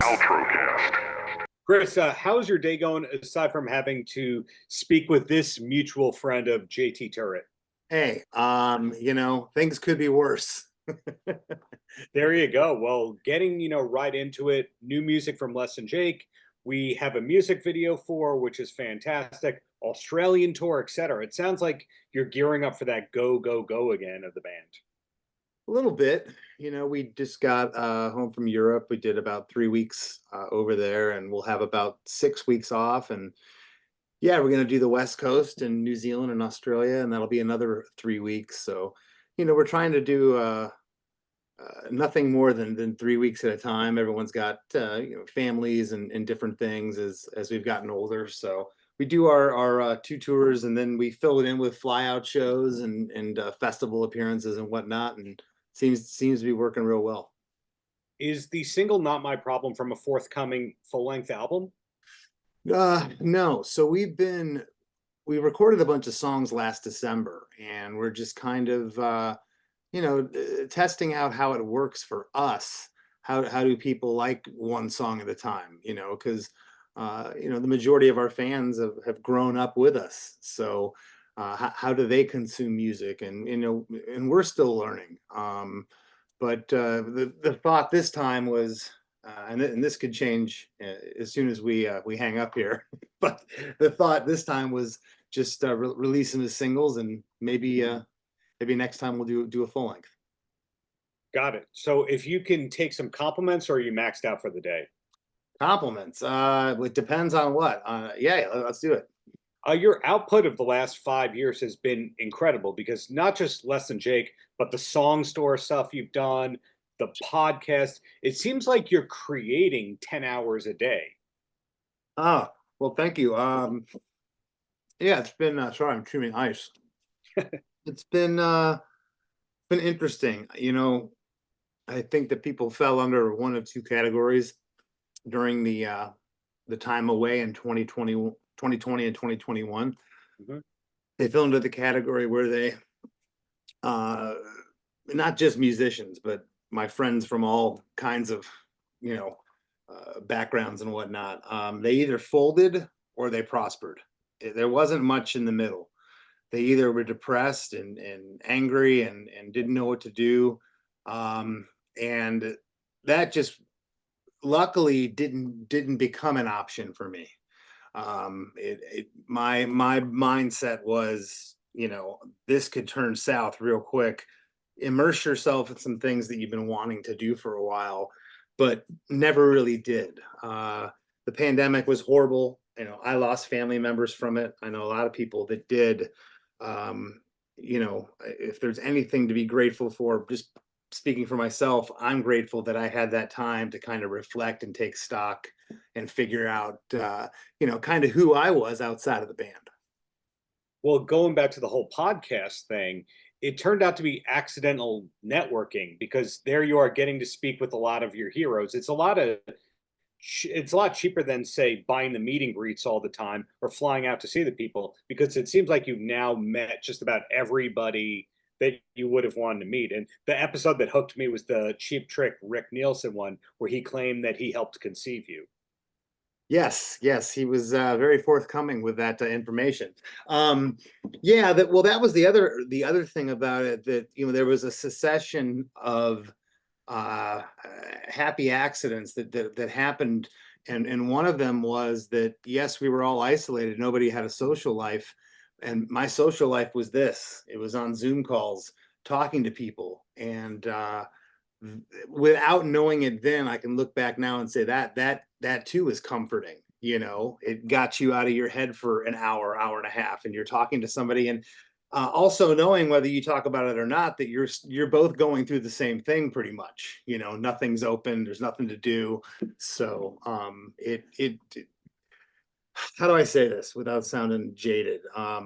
Paltrocast. Chris, how's your day going aside from having to speak with this mutual friend of JT Turret? Hey, things could be worse. There you go. Well, getting, right into it, new music from Less Than Jake. We have a music video for, which is fantastic. Australian tour, etc. It sounds like you're gearing up for that go, go, go again of the band. A little bit. We just got home from Europe. We did about 3 weeks over there, and we'll have about 6 weeks off. And yeah, we're going to do the West Coast and New Zealand and Australia, and that'll be another 3 weeks. So, we're trying to do nothing more than 3 weeks at a time. Everyone's got families and different things as we've gotten older. So we do our 2 tours, and then we fill it in with fly-out shows and festival appearances and whatnot. And seems to be working real well. Is the single Not My Problem from a forthcoming full-length album? No. So we recorded a bunch of songs last December, and we're just kind of testing out how it works for us. How do people like one song at a time? Because the majority of our fans have grown up with us. So how do they consume music? And we're still learning. But the thought this time was, and this could change as soon as we hang up here. But the thought this time was just releasing the singles, and maybe next time we'll do a full length. Got it. So if you can take some compliments, or are you maxed out for the day? Compliments. It depends on what. Yeah, let's do it. Your output of the last 5 years has been incredible, because not just Less Than Jake, but the Song Store stuff you've done, the podcast. It seems like you're creating 10 hours a day. Oh, well, thank you. Yeah, it's been, sorry, I'm chewing ice. It's been interesting. I think that people fell under one of two categories during the time away in 2020 and 2021. Mm-hmm. They fell into the category where they, not just musicians, but my friends from all kinds of, backgrounds and whatnot. They either folded or they prospered. There wasn't much in the middle. They either were depressed and angry and didn't know what to do. And that just luckily didn't become an option for me. My mindset was, this could turn south real quick. Immerse yourself in some things that you've been wanting to do for a while, but never really did. The pandemic was horrible. I lost family members from it. I know a lot of people that did. If there's anything to be grateful for, just speaking for myself, I'm grateful that I had that time to kind of reflect and take stock and figure out, kind of who I was outside of the band. Well, going back to the whole podcast thing, it turned out to be accidental networking, because there you are getting to speak with a lot of your heroes. It's a lot cheaper than, say, buying the meet and greets all the time or flying out to see the people, because it seems like you've now met just about everybody that you would have wanted to meet. And the episode that hooked me was the Cheap Trick Rick Nielsen one, where he claimed that he helped conceive you. Yes, he was very forthcoming with that information. That was the other thing about it, that there was a succession of happy accidents that happened, and one of them was that, yes, we were all isolated. Nobody had a social life, and my social life was this. It was on Zoom calls, talking to people, and without knowing it then, I can look back now and say that too is comforting. It got you out of your head for an hour and a half, and you're talking to somebody, and also knowing, whether you talk about it or not, that you're both going through the same thing pretty much. Nothing's open, there's nothing to do. So it how do I say this without sounding jaded? I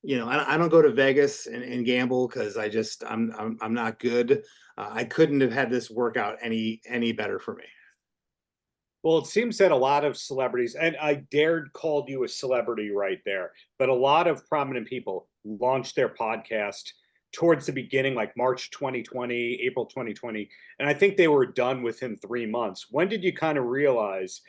don't go to Vegas and gamble, because I'm not good. I couldn't have had this work out any better for me. Well, it seems that a lot of celebrities, and I dared call you a celebrity right there, but a lot of prominent people launched their podcast towards the beginning, like March 2020, April 2020, and I think they were done within 3 months. When did you kind of realize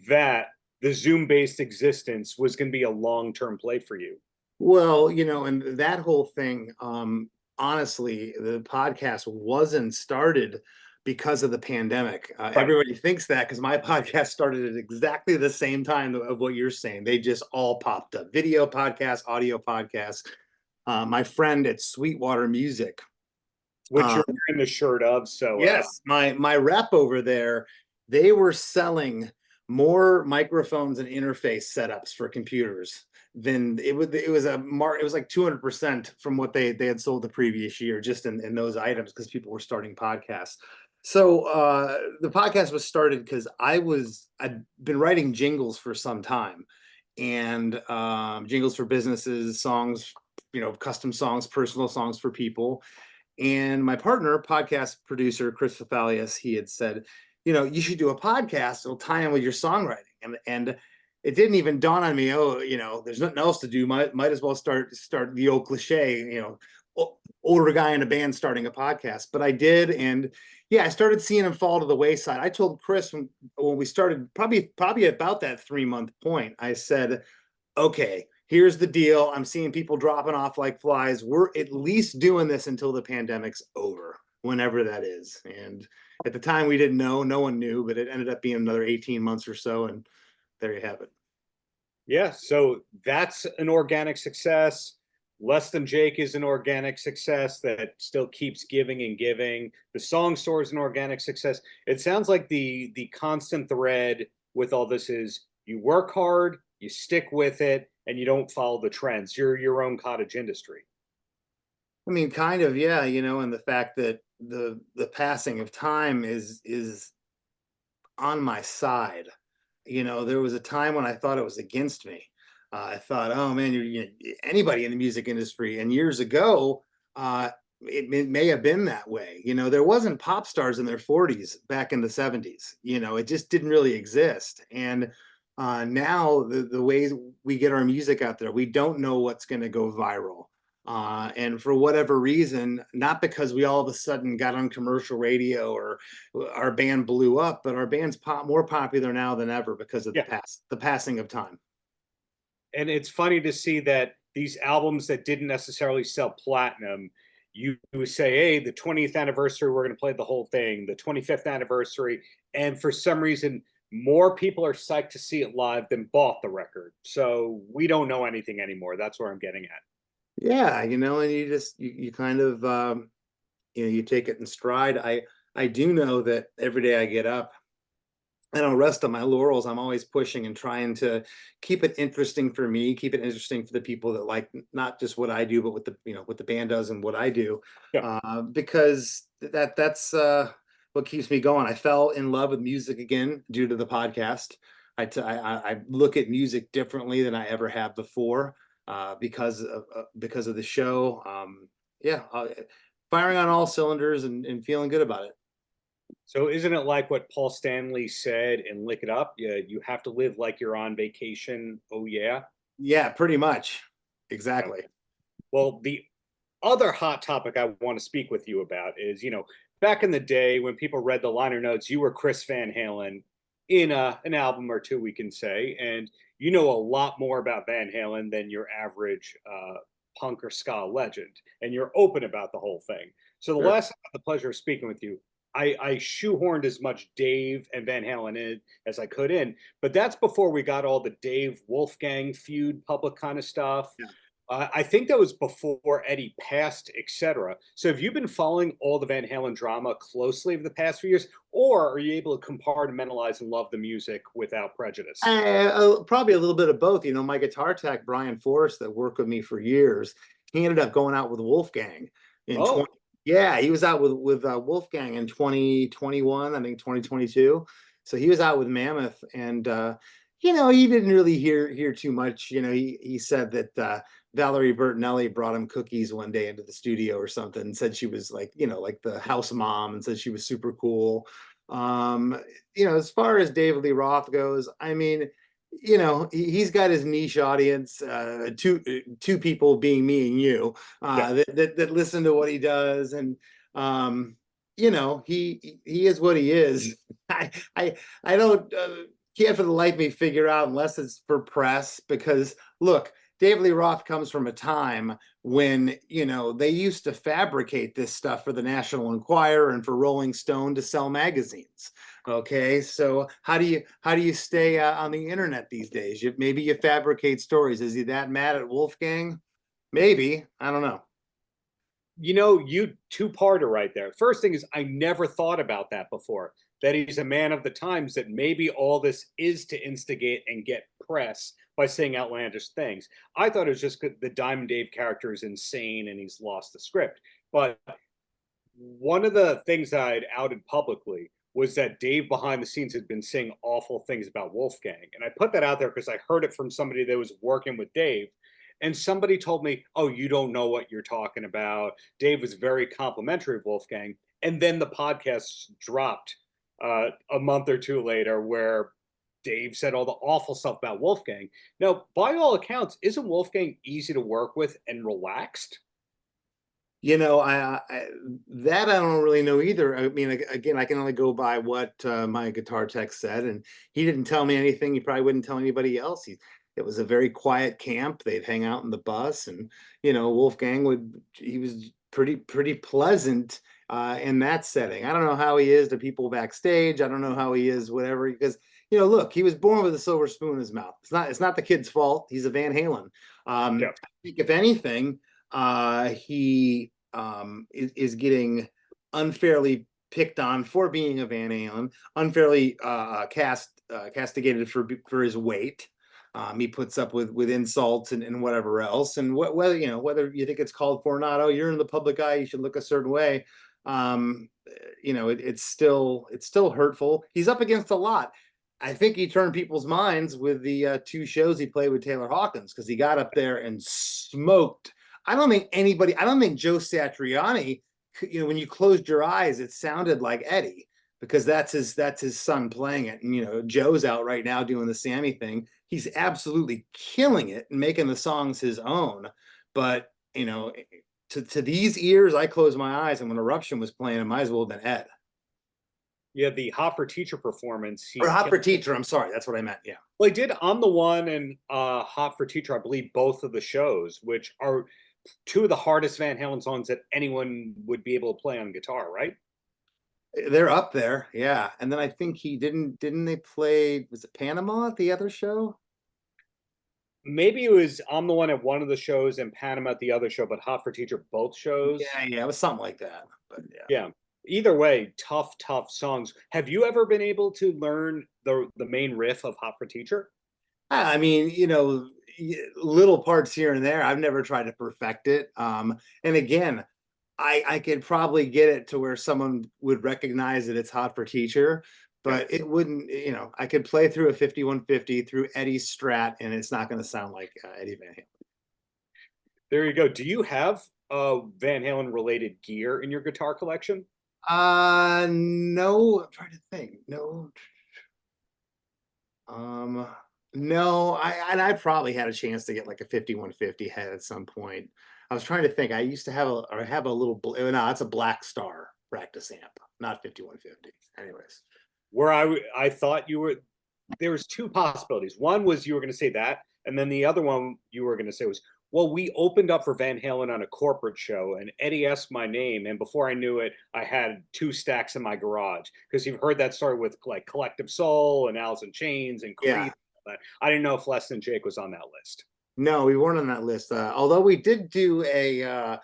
that the Zoom-based existence was going to be a long-term play for you? Well, and that whole thing, honestly, the podcast wasn't started because of the pandemic. Right. Everybody thinks that because my podcast started at exactly the same time of what you're saying. They just all popped up: video podcasts, audio podcasts. My friend at Sweetwater Music, Which you're wearing the shirt of. So yes, my rep over there, they were selling more microphones and interface setups for computers than it was like 200% from what they had sold the previous year, just in those items, because people were starting podcasts. So the podcast was started because I'd been writing jingles for some time, and jingles for businesses, songs, custom songs, personal songs for people. And my partner, podcast producer Chris Fafalius, he had said, you should do a podcast. It'll tie in with your songwriting. And it didn't even dawn on me, there's nothing else to do. Might as well start the old cliche, older guy in a band starting a podcast. But I did, and yeah, I started seeing him fall to the wayside. I told Chris when we started, probably about that 3-month point, I said, okay, here's the deal. I'm seeing people dropping off like flies. We're at least doing this until the pandemic's over, whenever that is. And at the time, we didn't know. No one knew, but it ended up being another 18 months or so. And there you have it. yeah, so that's an organic success. Less Than Jake is an organic success that still keeps giving and giving. The Song Store is an organic success. It sounds like the constant thread with all this is you work hard, you stick with it, and you don't follow the trends. You're your own cottage industry. I mean, kind of, yeah, and the fact that the passing of time is on my side. There was a time when I thought it was against me. I thought, oh man, anybody in the music industry. And years ago, it may have been that way. There wasn't pop stars in their 40s back in the 70s. It just didn't really exist. And now the ways we get our music out there, we don't know what's going to go viral. And for whatever reason, not because we all of a sudden got on commercial radio or our band blew up, but our band's more popular now than ever because of the passing of time. And it's funny to see that these albums that didn't necessarily sell platinum, you say, hey, the 20th anniversary, we're going to play the whole thing, the 25th anniversary. And for some reason, more people are psyched to see it live than bought the record. So we don't know anything anymore. That's where I'm getting at. Yeah, and you just you kind of you take it in stride. I do know that every day I get up, I don't rest on my laurels. I'm always pushing and trying to keep it interesting for me, keep it interesting for the people that like not just what I do, but what the band does and what I do, Yeah. because that's what keeps me going. I fell in love with music again due to the podcast. I look at music differently than I ever have before, because of the show. Yeah, firing on all cylinders and feeling good about it. So isn't it like what Paul Stanley said in Lick It Up? You have to live like you're on vacation. Oh, yeah. Yeah, pretty much. Exactly. Okay. Well, the other hot topic I want to speak with you about is, back in the day when people read the liner notes, you were Chris Van Halen in an album or two, we can say, and you know a lot more about Van Halen than your average punk or ska legend, and you're open about the whole thing. So the Sure. last time I had the pleasure of speaking with you, I shoehorned as much Dave and Van Halen in as I could in, but that's before we got all the Dave Wolfgang feud public kind of stuff. Yeah. I think that was before Eddie passed, etc. So have you been following all the Van Halen drama closely over the past few years, or are you able to compartmentalize and love the music without prejudice? Probably a little bit of both. My guitar tech, Brian Forrest, that worked with me for years, he ended up going out with Wolfgang in Oh, yeah, he was out with Wolfgang in 2021, I think 2022. So he was out with Mammoth, and he didn't really hear too much. He said that Valerie Bertinelli brought him cookies one day into the studio or something, and said she was like the house mom, and said she was super cool. As far as David Lee Roth goes, I mean, he's got his niche audience, two people being me and you, Yeah. that listen to what he does, and he is what he is. I I don't can't for the life of me figure out, unless it's for press, because look, David Lee Roth comes from a time when they used to fabricate this stuff for the National Enquirer and for Rolling Stone to sell magazines. Okay, so how do you stay on the internet these days? Maybe you fabricate stories. Is he that mad at Wolfgang? Maybe. I don't know. You two-parter right there. First thing is, I never thought about that before, that he's a man of the times, that maybe all this is to instigate and get press by saying outlandish things. I thought it was just the Diamond Dave character is insane and he's lost the script. But one of the things that I'd outed publicly was that Dave behind the scenes had been saying awful things about Wolfgang. And I put that out there because I heard it from somebody that was working with Dave. And somebody told me, oh, you don't know what you're talking about. Dave was very complimentary of Wolfgang. And then the podcast dropped a month or two later, where Dave said all the awful stuff about Wolfgang. Now, by all accounts, isn't Wolfgang easy to work with and relaxed? I that I don't really know either. I mean, again, I can only go by what my guitar tech said, and he didn't tell me anything. He probably wouldn't tell anybody else. It was a very quiet camp. They'd hang out in the bus, and Wolfgang he was pretty pleasant in that setting. I don't know how he is to people backstage. I don't know how he is, whatever, because look, he was born with a silver spoon in his mouth. It's not the kid's fault. He's a Van Halen. Yeah. I think if anything, he is getting unfairly picked on for being a Van Halen, unfairly castigated for his weight. He puts up with insults and whatever else, and whether you think it's called for or not. Oh, you're in the public eye, you should look a certain way. It's still hurtful. He's up against a lot. I think he turned people's minds with the two shows he played with Taylor Hawkins, because he got up there and smoked. I don't think Joe Satriani, when you closed your eyes, it sounded like Eddie, because that's his son playing it. And Joe's out right now doing the Sammy thing. He's absolutely killing it and making the songs his own. But to these ears, I closed my eyes, and when Eruption was playing, it might as well have been Ed. Yeah, the Hot for Teacher performance. Or Hot for Teacher, I'm sorry, that's what I meant. Yeah. Well, I did I'm the One and Hot for Teacher, I believe both of the shows, which are two of the hardest Van Halen songs that anyone would be able to play on guitar, right? They're up there, yeah. And then I think he didn't they play, was it Panama at the other show? Maybe it was I'm the One at one of the shows and Panama at the other show, but Hot for Teacher both shows. Yeah, it was something like that. But yeah. Yeah. Either way, tough songs. Have you ever been able to learn the main riff of Hot for Teacher? I mean, little parts here and there. I've never tried to perfect it. And again, I could probably get it to where someone would recognize that it's Hot for Teacher, but it wouldn't. I could play through a 5150 through Eddie's Strat, and it's not going to sound like Eddie Van Halen. There you go. Do you have Van Halen related gear in your guitar collection? No. I'm trying to think. No. No, I probably had a chance to get like a 5150 head at some point. I was trying to think. I used to have a little. No, it's a Black Star practice amp, not 5150. Anyways, Where I thought you were, there was two possibilities. One was you were going to say that, and then the other one you were going to say was, well, we opened up for Van Halen on a corporate show, and Eddie asked my name, and before I knew it, I had 2 stacks in my garage. Because you've heard that story with like Collective Soul and Alice in Chains and Creed. yeah. I didn't know if Less Than Jake was on that list. No, we weren't on that list. Although we did do a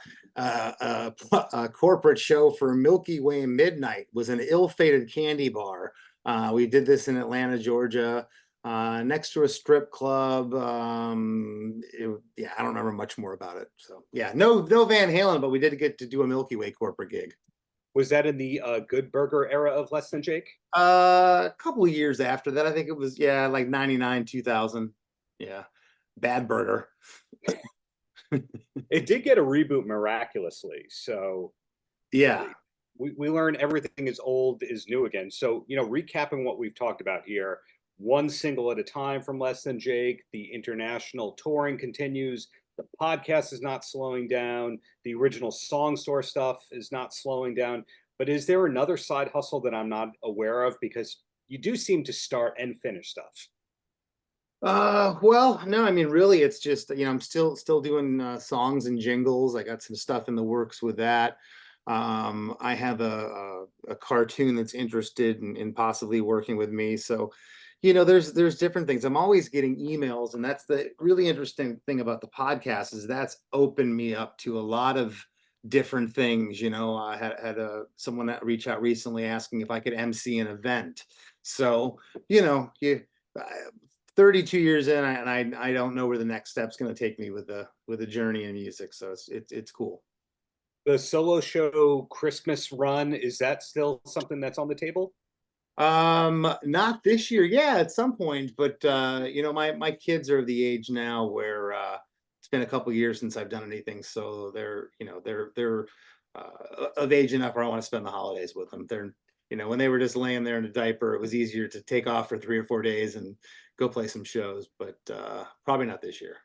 corporate show for Milky Way Midnight. It was an ill-fated candy bar. We did this in Atlanta, Georgia, next to a strip club. I don't remember much more about it. So yeah, no Van Halen, but we did get to do a Milky Way corporate gig. Was that in the Good Burger era of Less Than Jake? A couple of years after that, I think it was, like 99, 2000. Yeah, Bad Burger. It did get a reboot miraculously. So yeah, we learn everything is old is new again. So recapping what we've talked about here, one single at a time from Less Than Jake. The international touring continues. The podcast is not slowing down. The original song store stuff is not slowing down. But is there another side hustle that I'm not aware of? Because you do seem to start and finish stuff. Well, no, I mean, really, it's just, I'm still doing songs and jingles. I got some stuff in the works with that. I have a cartoon that's interested in possibly working with me. So, there's different things. I'm always getting emails, and that's the really interesting thing about the podcast is that's opened me up to a lot of different things. I had someone that reach out recently asking if I could MC an event. So, you 32 years in, and I don't know where the next step's going to take me with the journey in music. So it's cool. The solo show Christmas run, is that still something that's on the table? Not this year. Yeah, at some point, but my kids are of the age now where it's been a couple years since I've done anything, so they're of age enough where I want to spend the holidays with them. They're when they were just laying there in a diaper, it was easier to take off for 3 or 4 days and go play some shows, but probably not this year.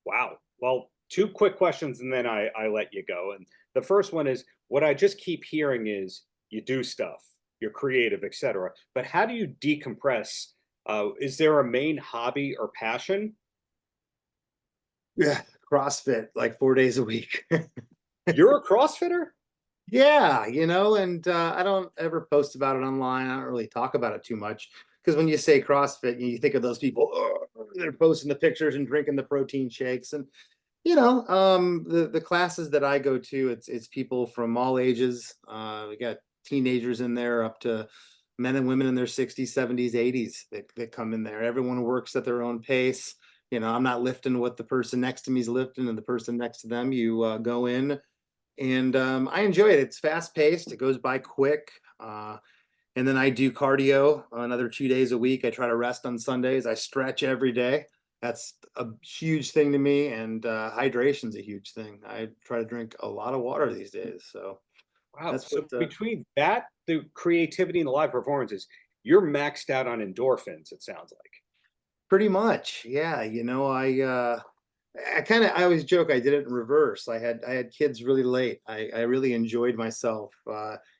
Wow. Well, two quick questions and then I let you go. And the first one is what I just keep hearing is you do stuff, you're creative, etc. But how do you decompress? Is there a main hobby or passion? Yeah, CrossFit like 4 days a week. You're a CrossFitter? Yeah, and I don't ever post about it online. I don't really talk about it too much because when you say CrossFit, you think of those people, they're posting the pictures and drinking the protein shakes. And the classes that I go to, it's people from all ages. We got teenagers in there up to men and women in their 60s, 70s, 80s that come in there. Everyone works at their own pace. I'm not lifting what the person next to me is lifting and the person next to them. You go in and I enjoy it. It's fast paced. It goes by quick. And then I do cardio another 2 days a week. I try to rest on Sundays. I stretch every day. That's a huge thing to me. And hydration's a huge thing. I try to drink a lot of water these days. So Wow. that's So what between that, the creativity and the live performances, you're maxed out on endorphins, it sounds like. pretty much. Yeah. I always joke I did it in reverse. I had kids really late. I really enjoyed myself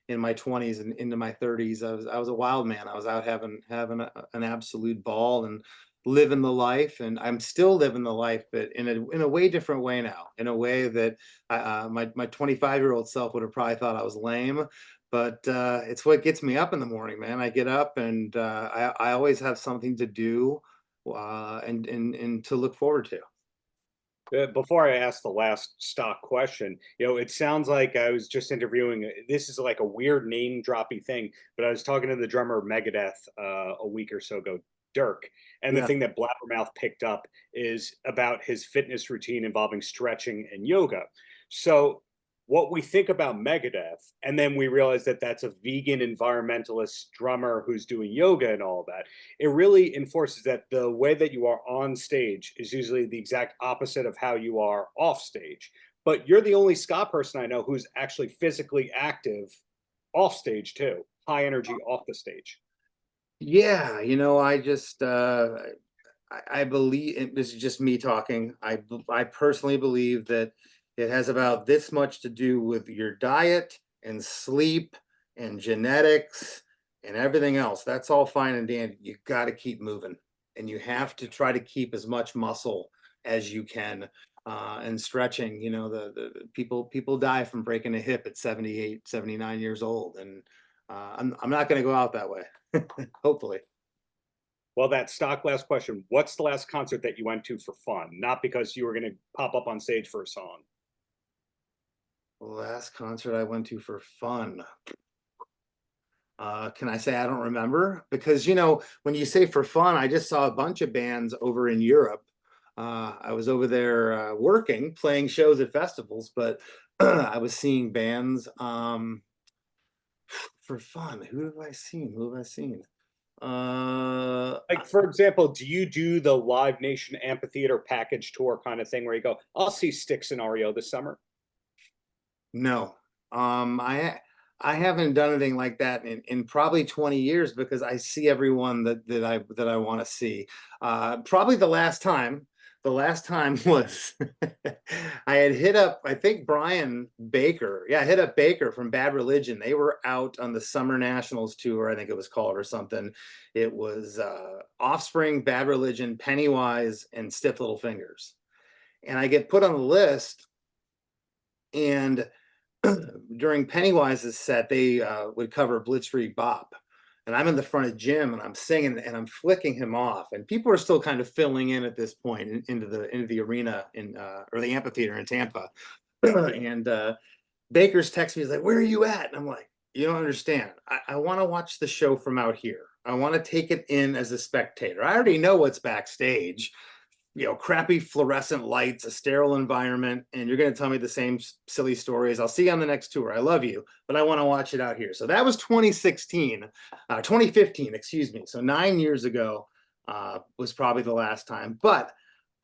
in my 20s and into my 30s. I was a wild man. I was out having an absolute ball and living the life, and I'm still living the life, but in a way different way now. In a way that my 25-year-old self would have probably thought I was lame. But it's what gets me up in the morning, man. I get up and I always have something to do and to look forward to. Before I ask the last stock question, it sounds like I was just interviewing. This is like a weird name droppy thing, but I was talking to the drummer of Megadeth a week or so ago, Dirk, and the Yeah. thing that Blabbermouth picked up is about his fitness routine involving stretching and yoga. So what we think about Megadeth, and then we realize that that's a vegan environmentalist drummer who's doing yoga and all that. It really enforces that the way that you are on stage is usually the exact opposite of how you are off stage. But you're the only ska person I know who's actually physically active off stage too, high energy off the stage. Yeah, I just I believe this is just me talking. I personally believe that it has about this much to do with your diet and sleep and genetics and everything else. That's all fine and dandy. You got to keep moving, and you have to try to keep as much muscle as you can. And stretching, the people die from breaking a hip at 78, 79 years old, and I'm not going to go out that way. Hopefully. Well, that stock last question, what's the last concert that you went to for fun? Not because you were going to pop up on stage for a song. Last concert I went to for fun. Can I say I don't remember? Because when you say for fun, I just saw a bunch of bands over in Europe. I was over there working, playing shows at festivals, but I was seeing bands for fun. Who have I seen? Who have I seen? Uh, Like, for example, do you do the Live Nation amphitheater package tour kind of thing where you go, I'll see Styx and REO this summer? no. I I haven't done anything like that in probably 20 years because I see everyone that I want to see. Probably the last time was I had hit up, I think Brian Baker. Yeah, I hit up Baker from Bad Religion. They were out on the Summer Nationals tour, I think it was called, or something. It was Offspring, Bad Religion, Pennywise, and Stiff Little Fingers. And I get put on the list, and during Pennywise's set, they would cover Blitzkrieg Bop. And I'm in the front of Jim and I'm singing and I'm flicking him off. And people are still kind of filling in at this point into the arena or the amphitheater in Tampa. And Baker's text me, he's like, "Where are you at?" And I'm like, "You don't understand. I want to watch the show from out here. I want to take it in as a spectator. I already know what's backstage. Crappy fluorescent lights, a sterile environment, and you're going to tell me the same silly stories. I'll see you on the next tour. I love you, but I want to watch it out here." So that was 2015, excuse me. So 9 years ago was probably the last time, but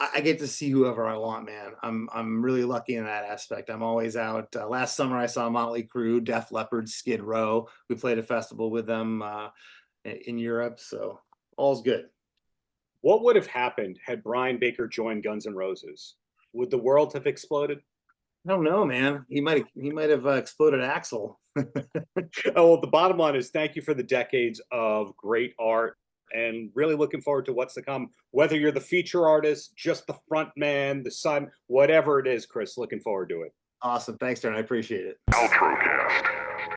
I get to see whoever I want, man. I'm really lucky in that aspect. I'm always out. Last summer I saw Motley Crue, Def Leppard, Skid Row. We played a festival with them in Europe, so all's good. What would have happened had Brian Baker joined Guns N' Roses? Would the world have exploded? I don't know, man. He might have exploded Axel. Oh, well, the bottom line is thank you for the decades of great art, and really looking forward to what's to come. Whether you're the feature artist, just the front man, the son, whatever it is, Chris, looking forward to it. Awesome. Thanks, Darren. I appreciate it. Paltrocast.